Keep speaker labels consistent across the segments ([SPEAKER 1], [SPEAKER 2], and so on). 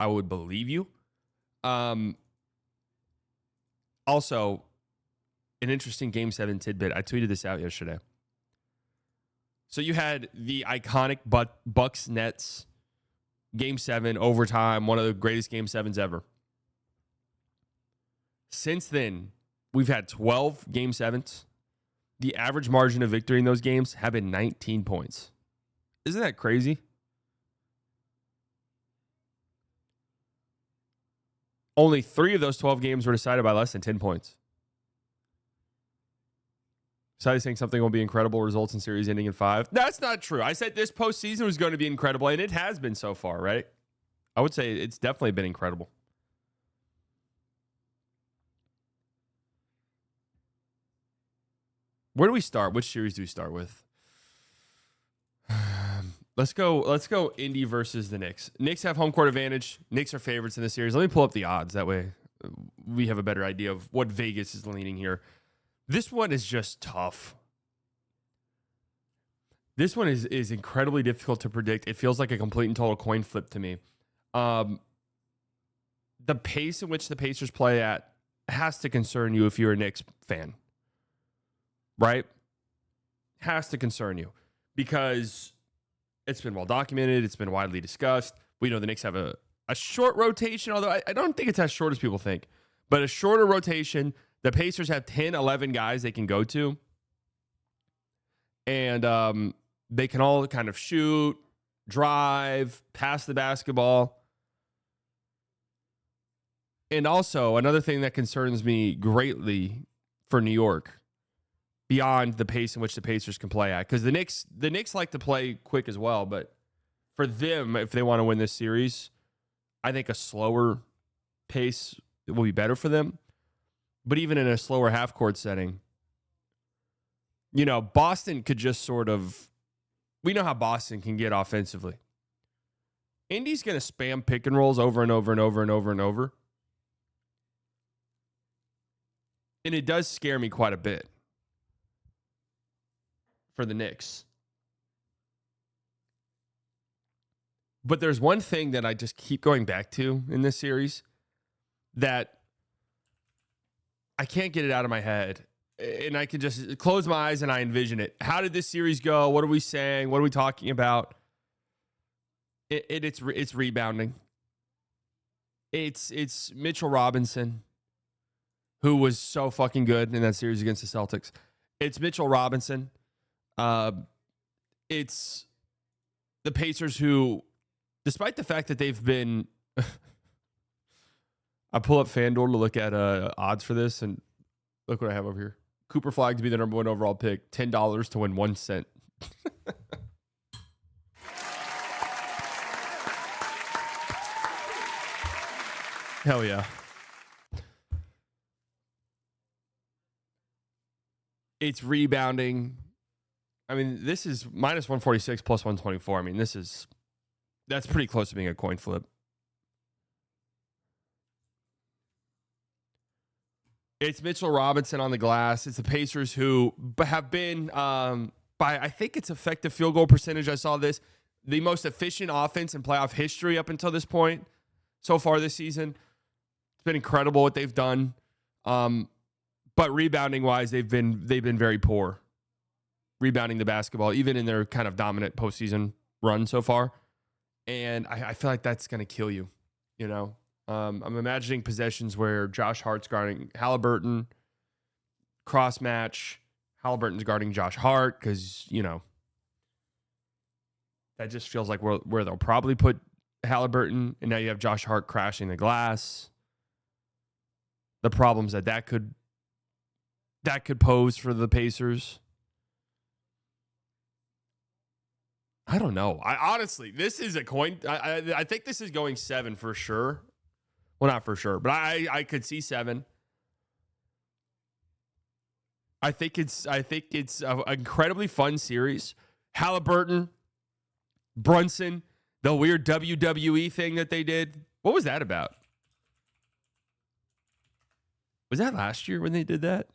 [SPEAKER 1] I would believe you. Also, an interesting Game 7 tidbit. I tweeted this out yesterday. So you had the iconic Bucks Nets Game 7 overtime, one of the greatest Game 7s ever. Since then, we've had 12 Game 7s. The average margin of victory in those games have been 19 points. Isn't that crazy? Only 3 of those 12 games were decided by less than 10 points. So I was saying something will be incredible, results in series ending in 5. That's not true. I said this postseason was going to be incredible, and it has been so far, right? I would say it's definitely been incredible. Where do we start? Which series do we start with? Let's go Indy versus the Knicks. Knicks have home court advantage. Knicks are favorites in this series. Let me pull up the odds. That way we have a better idea of what Vegas is leaning here. This one is just tough. This one is incredibly difficult to predict. It feels like a complete and total coin flip to me. The pace in which the Pacers play at has to concern you if you're a Knicks fan. Right? Has to concern you. Because it's been well documented. It's been widely discussed. We know the Knicks have a short rotation, although I don't think it's as short as people think. But a shorter rotation. The Pacers have 10, 11 guys they can go to. And they can all kind of shoot, drive, pass the basketball. And also, another thing that concerns me greatly for New York, beyond the pace in which the Pacers can play at, because the Knicks like to play quick as well, but for them, if they want to win this series, I think a slower pace will be better for them. But even in a slower half-court setting, you know, Boston could just sort of... We know how Boston can get offensively. Indy's going to spam pick and rolls over and over and over and over and over. And it does scare me quite a bit for the Knicks. But there's one thing that I just keep going back to in this series that I can't get it out of my head. And I can just close my eyes and I envision it. How did this series go? What are we saying? What are we talking about? It's rebounding. It's Mitchell Robinson, who was so fucking good in that series against the Celtics. It's Mitchell Robinson. It's the Pacers who, despite the fact that they've been... I pull up FanDuel to look at odds for this, and look what I have over here. Cooper Flagg to be the number 1 overall pick, $10 to win 1 cent. Hell yeah. It's rebounding. I mean, this is minus 146 plus 124. I mean, that's pretty close to being a coin flip. It's Mitchell Robinson on the glass. It's the Pacers who have been, by I think it's effective field goal percentage. I saw this. The most efficient offense in playoff history up until this point so far this season. It's been incredible what they've done. But rebounding-wise, they've been very poor. Rebounding the basketball, even in their kind of dominant postseason run so far. And I feel like that's going to kill you, you know? I'm imagining possessions where Josh Hart's guarding Halliburton, cross match. Halliburton's guarding Josh Hart because, you know, that just feels like where they'll probably put Halliburton. And now you have Josh Hart crashing the glass. The problems that could pose for the Pacers. I don't know. Honestly, this is a coin. I think this is going 7 for sure. Well, not for sure, but I could see 7. I think it's an incredibly fun series. Halliburton, Brunson, the weird WWE thing that they did. What was that about? Was that last year when they did that?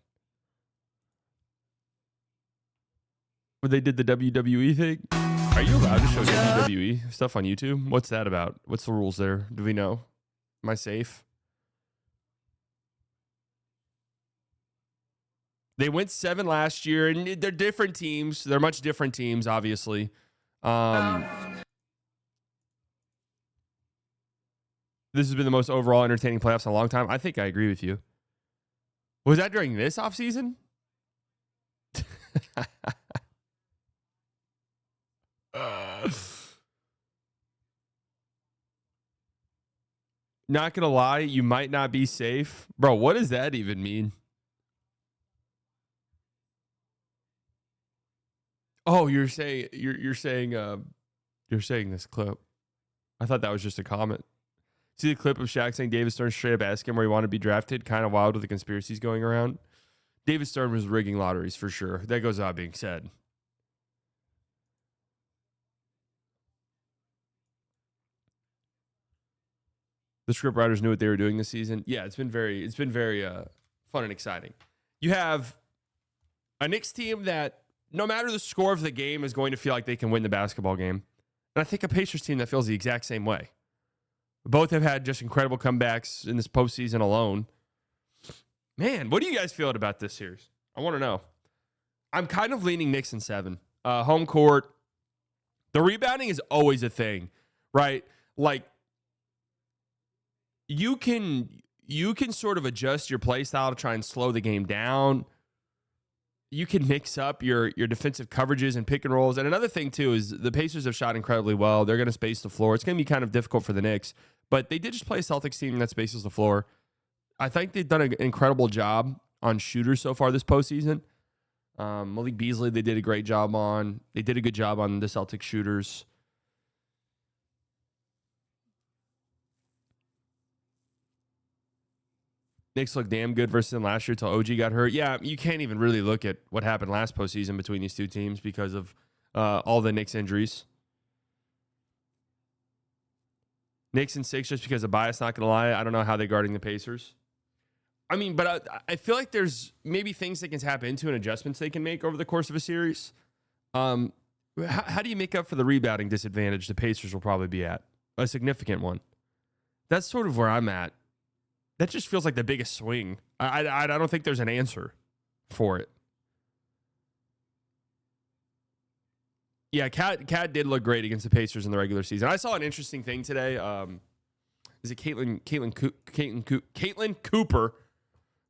[SPEAKER 1] When they did the WWE thing? Are you allowed to show WWE stuff on YouTube? What's that about? What's the rules there? Do we know? Am I safe? They went 7 last year, and they're different teams. They're much different teams, obviously. This has been the most overall entertaining playoffs in a long time. I think I agree with you. Was that during this offseason? Not gonna lie, you might not be safe. Bro, what does that even mean? Oh, you're saying this clip. I thought that was just a comment. See the clip of Shaq saying David Stern straight up asked him where he wanted to be drafted? Kind of wild with the conspiracies going around. David Stern was rigging lotteries for sure. That goes without being said. The scriptwriters knew what they were doing this season. Yeah, it's been very fun and exciting. You have a Knicks team that, no matter the score of the game, is going to feel like they can win the basketball game. And I think a Pacers team that feels the exact same way. Both have had just incredible comebacks in this postseason alone. Man, what do you guys feel about this series? I want to know. I'm kind of leaning Knicks in 7. Home court. The rebounding is always a thing, right? Like, you can sort of adjust your play style to try and slow the game down. You can mix up your defensive coverages and pick and rolls. And another thing, too, is the Pacers have shot incredibly well. They're going to space the floor. It's going to be kind of difficult for the Knicks. But they did just play a Celtics team that spaces the floor. I think they've done an incredible job on shooters so far this postseason. Malik Beasley, they did a great job on. They did a good job on the Celtics shooters. Knicks looked damn good versus them last year until OG got hurt. Yeah, you can't even really look at what happened last postseason between these two teams because of all the Knicks injuries. Knicks in 6 just because of bias, not going to lie. I don't know how they're guarding the Pacers. I mean, but I feel like there's maybe things they can tap into and adjustments they can make over the course of a series. How do you make up for the rebounding disadvantage the Pacers will probably be at? A significant one. That's sort of where I'm at. That just feels like the biggest swing. I don't think there's an answer for it. Yeah, Cat did look great against the Pacers in the regular season. I saw an interesting thing today. Is it Caitlin Cooper,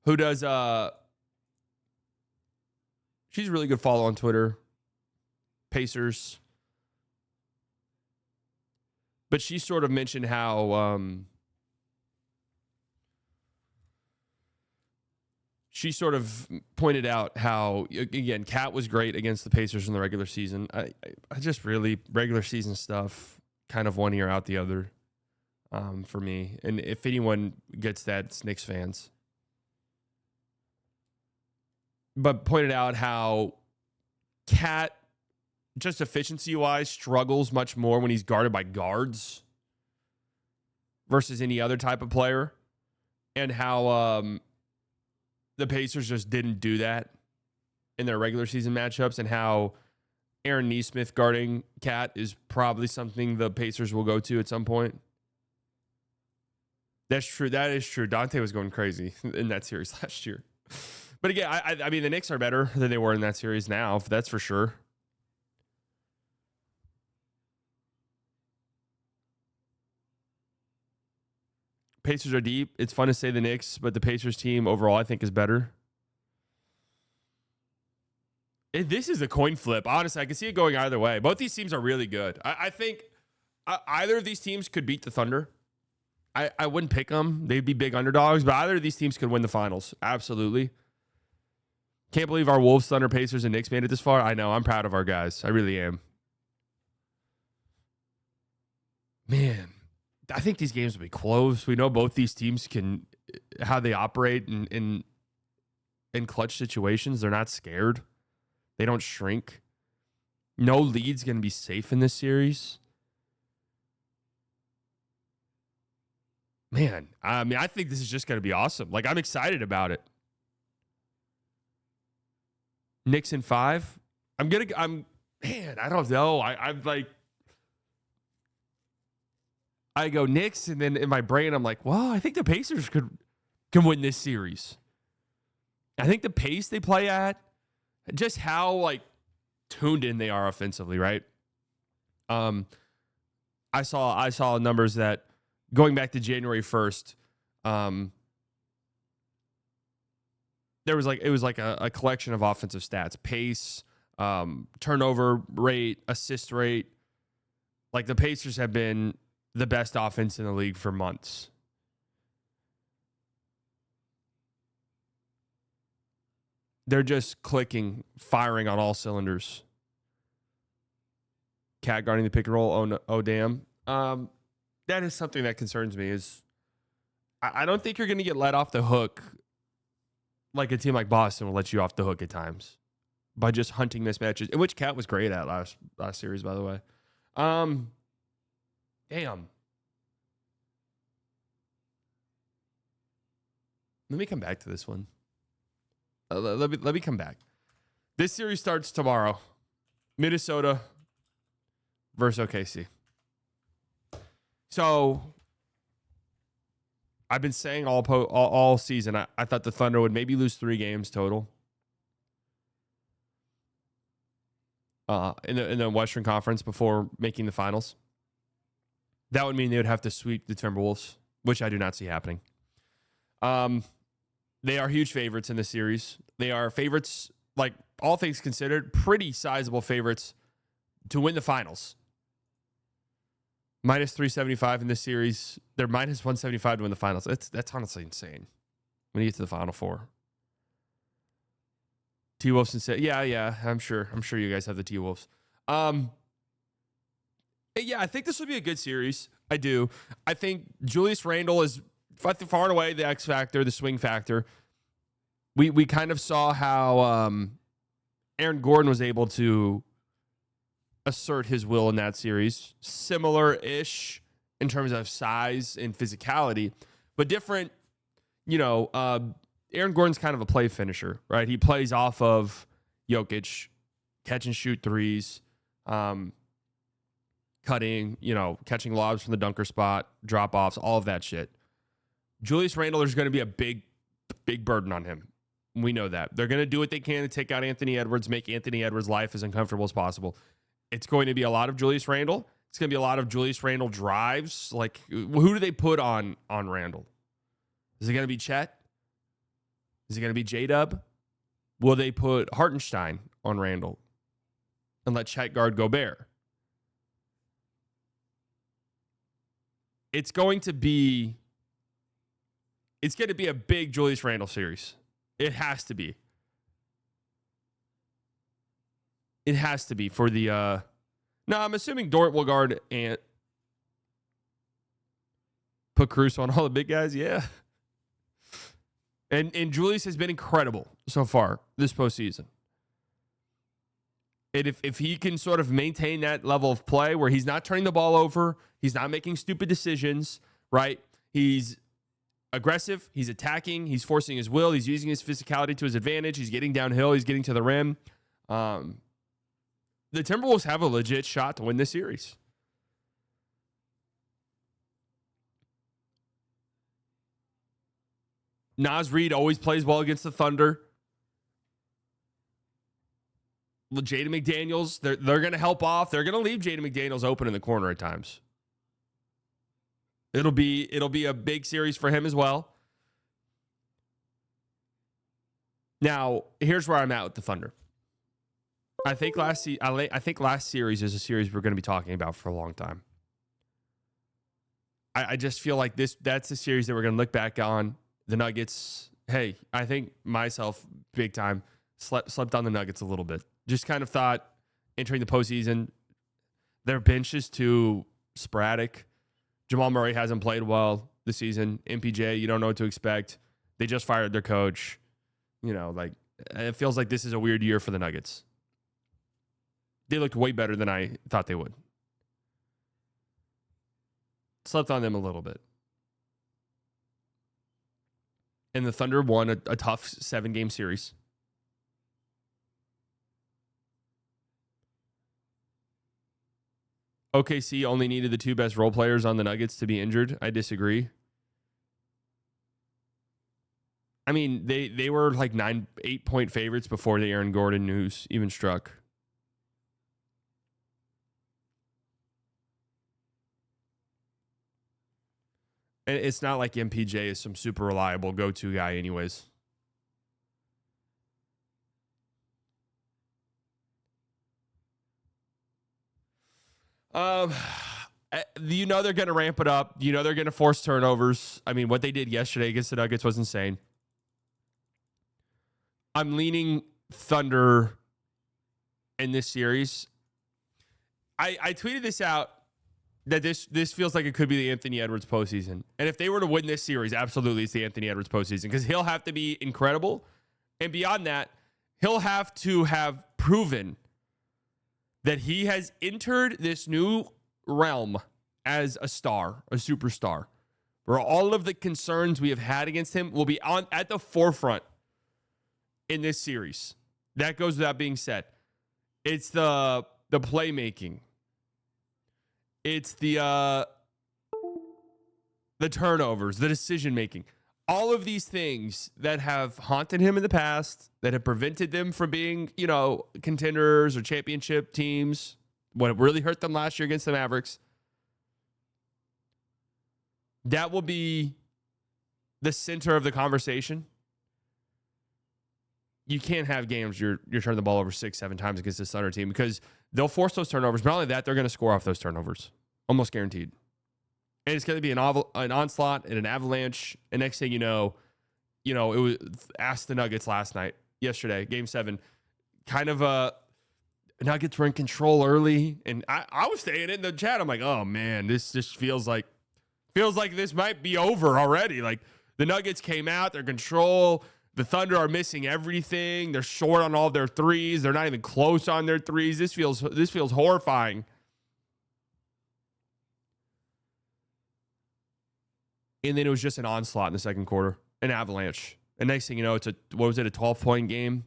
[SPEAKER 1] who does she's a really good follow on Twitter. Pacers. But she sort of mentioned how she sort of pointed out how, again, Cat was great against the Pacers in the regular season. I just really, regular season stuff, kind of one ear out the other for me. And if anyone gets that, it's Knicks fans. But pointed out how Cat, just efficiency-wise, struggles much more when he's guarded by guards versus any other type of player. And how the Pacers just didn't do that in their regular season matchups, and how Aaron Nesmith guarding Cat is probably something the Pacers will go to at some point. That's true. That is true. Dante was going crazy in that series last year. But again, I mean, the Knicks are better than they were in that series now. That's for sure. Pacers are deep. It's fun to say the Knicks, but the Pacers team overall, I think, is better. This is a coin flip. Honestly, I can see it going either way. Both these teams are really good. I think either of these teams could beat the Thunder. I wouldn't pick them. They'd be big underdogs, but either of these teams could win the finals. Absolutely. Can't believe our Wolves, Thunder, Pacers, and Knicks made it this far. I know. I'm proud of our guys. I really am. Man. I think these games will be close. We know both these teams can, how they operate in clutch situations. They're not scared. They don't shrink. No lead's going to be safe in this series. Man, I mean, I think this is just going to be awesome. Like, I'm excited about it. Knicks in 5. man, I don't know. I'm like, I go Knicks, and then in my brain, I'm like, well, I think the Pacers can win this series. I think the pace they play at, just how like tuned in they are offensively, right? I saw numbers that going back to January 1st, it was like a collection of offensive stats, pace, turnover rate, assist rate. Like the Pacers have been the best offense in the league for months. They're just clicking, firing on all cylinders. Cat guarding the pick and roll. Oh damn. That is something that concerns me. Is I don't think you're going to get let off the hook like a team like Boston will let you off the hook at times by just hunting mismatches, in which Cat was great at last series, by the way. Damn. Let me come back to this one. Let me come back. This series starts tomorrow. Minnesota versus OKC. So I've been saying all season, I thought the Thunder would maybe lose 3 games total in the Western Conference before making the finals. That would mean they would have to sweep the Timberwolves, which I do not see happening. They are huge favorites in this series. They are favorites, like all things considered, pretty sizable favorites to win the finals. Minus 375 in this series. They're minus 175 to win the finals. That's honestly insane when you get to the Final Four. T-Wolves and say, yeah, I'm sure you guys have the T-Wolves. Yeah, I think this will be a good series. I do. I think Julius Randle is far and away the X factor, the swing factor. We kind of saw how Aaron Gordon was able to assert his will in that series. Similar-ish in terms of size and physicality, but different. Aaron Gordon's kind of a play finisher, right? He plays off of Jokic, catch and shoot threes, cutting, catching lobs from the dunker spot, drop-offs, all of that shit. Julius Randle, there's going to be a big burden on him. We know that. They're going to do what they can to take out Anthony Edwards, make Anthony Edwards' life as uncomfortable as possible. It's going to be a lot of Julius Randle. It's going to be a lot of Julius Randle drives. Like, who do they put on Randle? Is it going to be Chet? Is it going to be J-Dub? Will they put Hartenstein on Randle and let Chet guard Gobert? It's going to be a big Julius Randle series. It has to be. It has to be for the no, I'm assuming Dort will guard and put Caruso on all the big guys, yeah. And Julius has been incredible so far this postseason. And if he can sort of maintain that level of play where he's not turning the ball over, he's not making stupid decisions, right? He's aggressive, he's attacking, he's forcing his will, he's using his physicality to his advantage, he's getting downhill, he's getting to the rim. The Timberwolves have a legit shot to win this series. Naz Reid always plays well against the Thunder. Jaden McDaniels, they're going to help off. They're going to leave Jaden McDaniels open in the corner at times. It'll be a big series for him as well. Now, here's where I'm at with the Thunder. I think last series is a series we're going to be talking about for a long time. I just feel like that's the series that we're going to look back on. The Nuggets, hey, I think myself, big time, slept on the Nuggets a little bit. Just kind of thought, entering the postseason, their bench is too sporadic. Jamal Murray hasn't played well this season. MPJ, you don't know what to expect. They just fired their coach. It feels like this is a weird year for the Nuggets. They looked way better than I thought they would. Slept on them a little bit. And the Thunder won a tough 7-game series. OKC only needed the two best role players on the Nuggets to be injured. I disagree. I mean, they were like 8-point favorites before the Aaron Gordon news even struck. And it's not like MPJ is some super reliable go-to guy anyways. You know they're going to ramp it up. You know they're going to force turnovers. I mean, what they did yesterday against the Nuggets was insane. I'm leaning Thunder in this series. I tweeted this out that this feels like it could be the Anthony Edwards postseason. And if they were to win this series, absolutely it's the Anthony Edwards postseason because he'll have to be incredible. And beyond that, he'll have to have proven that he has entered this new realm as a star, a superstar, where all of the concerns we have had against him will be at the forefront in this series. That goes without being said. It's the playmaking. It's the turnovers, the decision making. All of these things that have haunted him in the past, that have prevented them from being, contenders or championship teams. What really hurt them last year against the Mavericks. That will be the center of the conversation. You can't have games you're turning the ball over 6-7 times against this Thunder team because they'll force those turnovers. But not only that, they're going to score off those turnovers. Almost guaranteed. And it's going to be an onslaught and an avalanche. And next thing you know, it was asked the Nuggets yesterday, game 7. Kind of Nuggets were in control early. And I was saying it in the chat. I'm like, oh man, this just feels like this might be over already. Like the Nuggets came out, they're in control. The Thunder are missing everything. They're short on all their threes. They're not even close on their threes. This feels horrifying. And then it was just an onslaught in the second quarter, an avalanche. And next thing you know, it's a 12-point game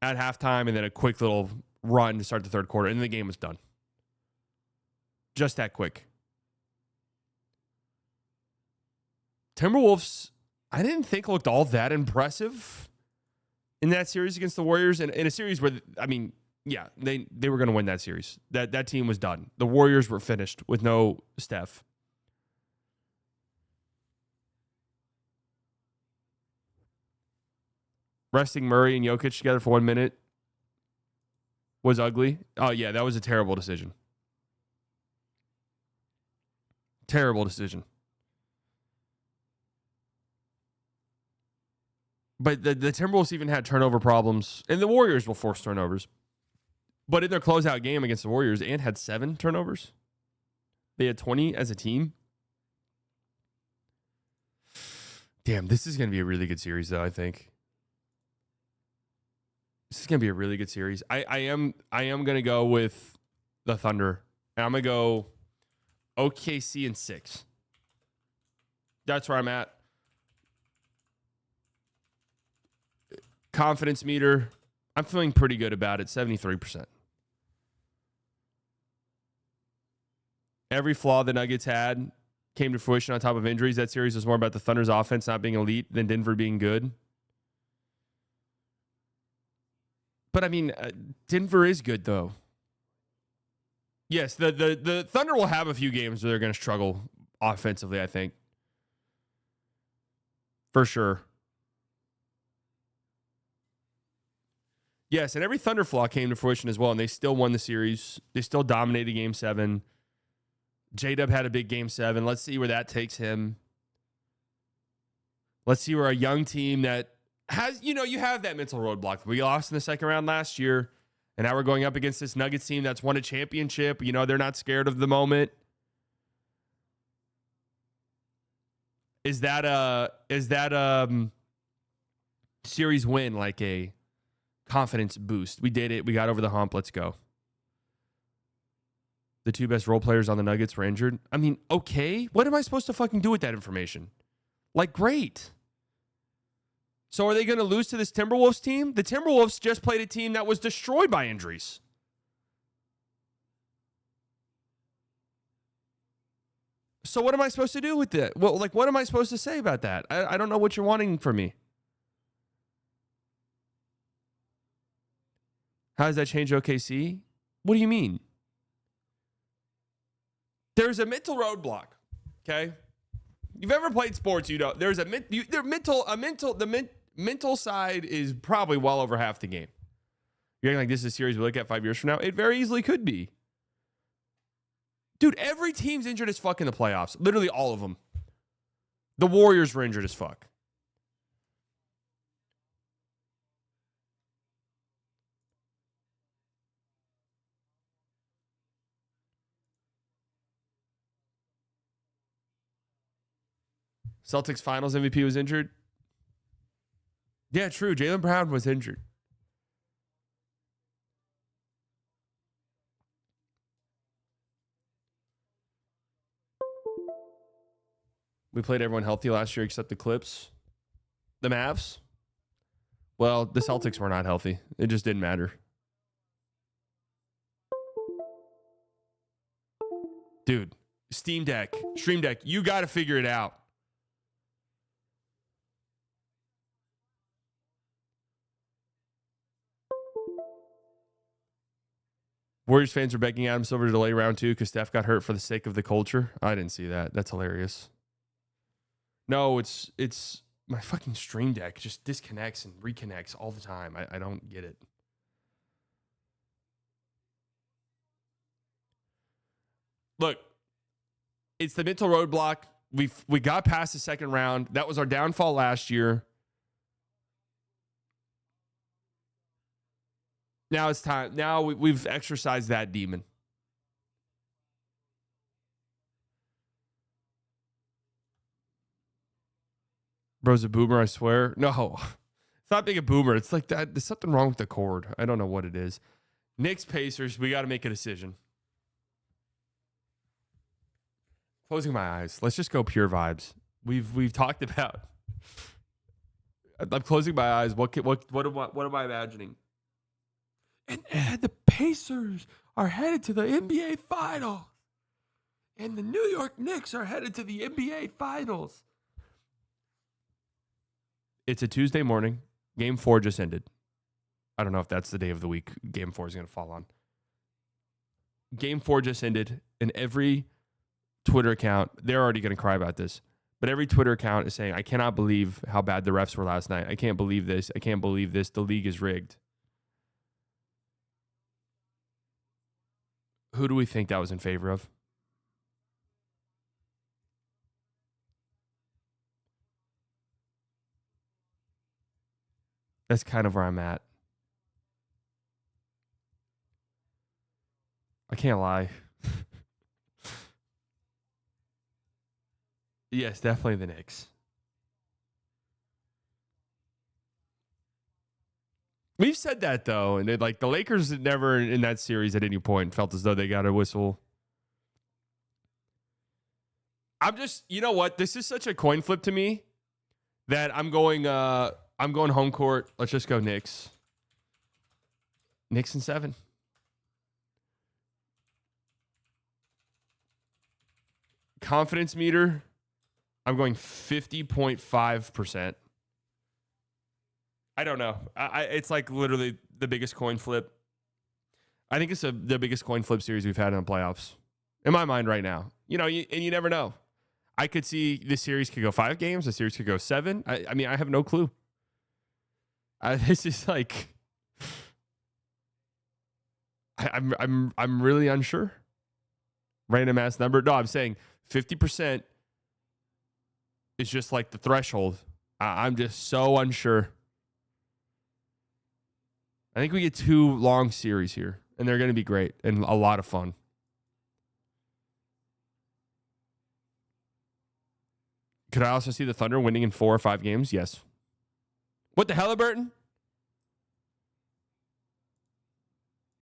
[SPEAKER 1] at halftime, and then a quick little run to start the third quarter, and then the game was done. Just that quick. Timberwolves, I didn't think looked all that impressive in that series against the Warriors. And in a series where, they were going to win that series. That team was done. The Warriors were finished with no Steph. Resting Murray and Jokic together for 1 minute was ugly. Oh, yeah, that was a terrible decision. Terrible decision. But the Timberwolves even had turnover problems, and the Warriors will force turnovers. But in their closeout game against the Warriors, Ant had 7 turnovers. They had 20 as a team. Damn, this is going to be a really good series, though, I think. This is going to be a really good series. I am going to go with the Thunder, and I'm going to go OKC in 6. That's where I'm at. Confidence meter, I'm feeling pretty good about it, 73%. Every flaw the Nuggets had came to fruition on top of injuries. That series was more about the Thunder's offense not being elite than Denver being good. But, I mean, Denver is good, though. Yes, the Thunder will have a few games where they're going to struggle offensively, I think. For sure. Yes, and every Thunder flaw came to fruition as well, and they still won the series. They still dominated Game 7. J-Dub had a big Game 7. Let's see where that takes him. Let's see where a young team that has, you have that mental roadblock. We lost in the second round last year, and now we're going up against this Nuggets team that's won a championship. They're not scared of the moment. Is that a series win like a confidence boost? We did it. We got over the hump. Let's go. The two best role players on the Nuggets were injured. I mean, okay. What am I supposed to fucking do with that information? Great. So are they going to lose to this Timberwolves team? The Timberwolves just played a team that was destroyed by injuries. So what am I supposed to do with it? Well, like, what am I supposed to say about that? I don't know what you're wanting from me. How does that change OKC? What do you mean? There's a mental roadblock, okay? You've ever played sports, you know. There's the mental side is probably well over half the game. You're acting like this is a series we look at 5 years from now. It very easily could be. Dude, every team's injured as fuck in the playoffs. Literally all of them. The Warriors were injured as fuck. Celtics finals MVP was injured. Yeah, true. Jaylen Brown was injured. We played everyone healthy last year except the Clips. The Mavs? Well, the Celtics were not healthy. It just didn't matter. Dude, Stream Deck, you got to figure it out. Warriors fans are begging Adam Silver to delay round 2 because Steph got hurt for the sake of the culture. I didn't see that. That's hilarious. No, it's my fucking Stream Deck just disconnects and reconnects all the time. I don't get it. Look, it's the mental roadblock. We got past the second round. That was our downfall last year. Now it's time. Now we've exercised that demon. Bro's a boomer, I swear. No, it's not being a boomer. It's like that. There's something wrong with the cord. I don't know what it is. Knicks, Pacers. We got to make a decision. Closing my eyes. Let's just go pure vibes. We've talked about. I'm closing my eyes. What am I imagining? And the Pacers are headed to the NBA Finals. And the New York Knicks are headed to the NBA Finals. It's a Tuesday morning. Game 4 just ended. I don't know if that's the day of the week Game 4 is going to fall on. Game 4 just ended, and every Twitter account, they're already going to cry about this, but every Twitter account is saying, I cannot believe how bad the refs were last night. I can't believe this. I can't believe this. The league is rigged. Who do we think that was in favor of? That's kind of where I'm at. I can't lie. Yes, definitely the Knicks. We've said that, though, and like the Lakers never in that series at any point felt as though they got a whistle. I'm just, you know what? This is such a coin flip to me that I'm going home court. Let's just go Knicks. Knicks in 7. Confidence meter, I'm going 50.5%. I don't know. It's like literally the biggest coin flip. I think it's the biggest coin flip series we've had in the playoffs. In my mind right now. You know, and you never know. I could see this series could go 5 games. The series could go 7. I mean, I have no clue. This is like... I'm really unsure. Random ass number. No, I'm saying 50% is just like the threshold. I'm just so unsure. I think we get 2 long series here, and they're going to be great and a lot of fun. Could I also see the Thunder winning in 4 or 5 games? Yes. What the hell, Burton?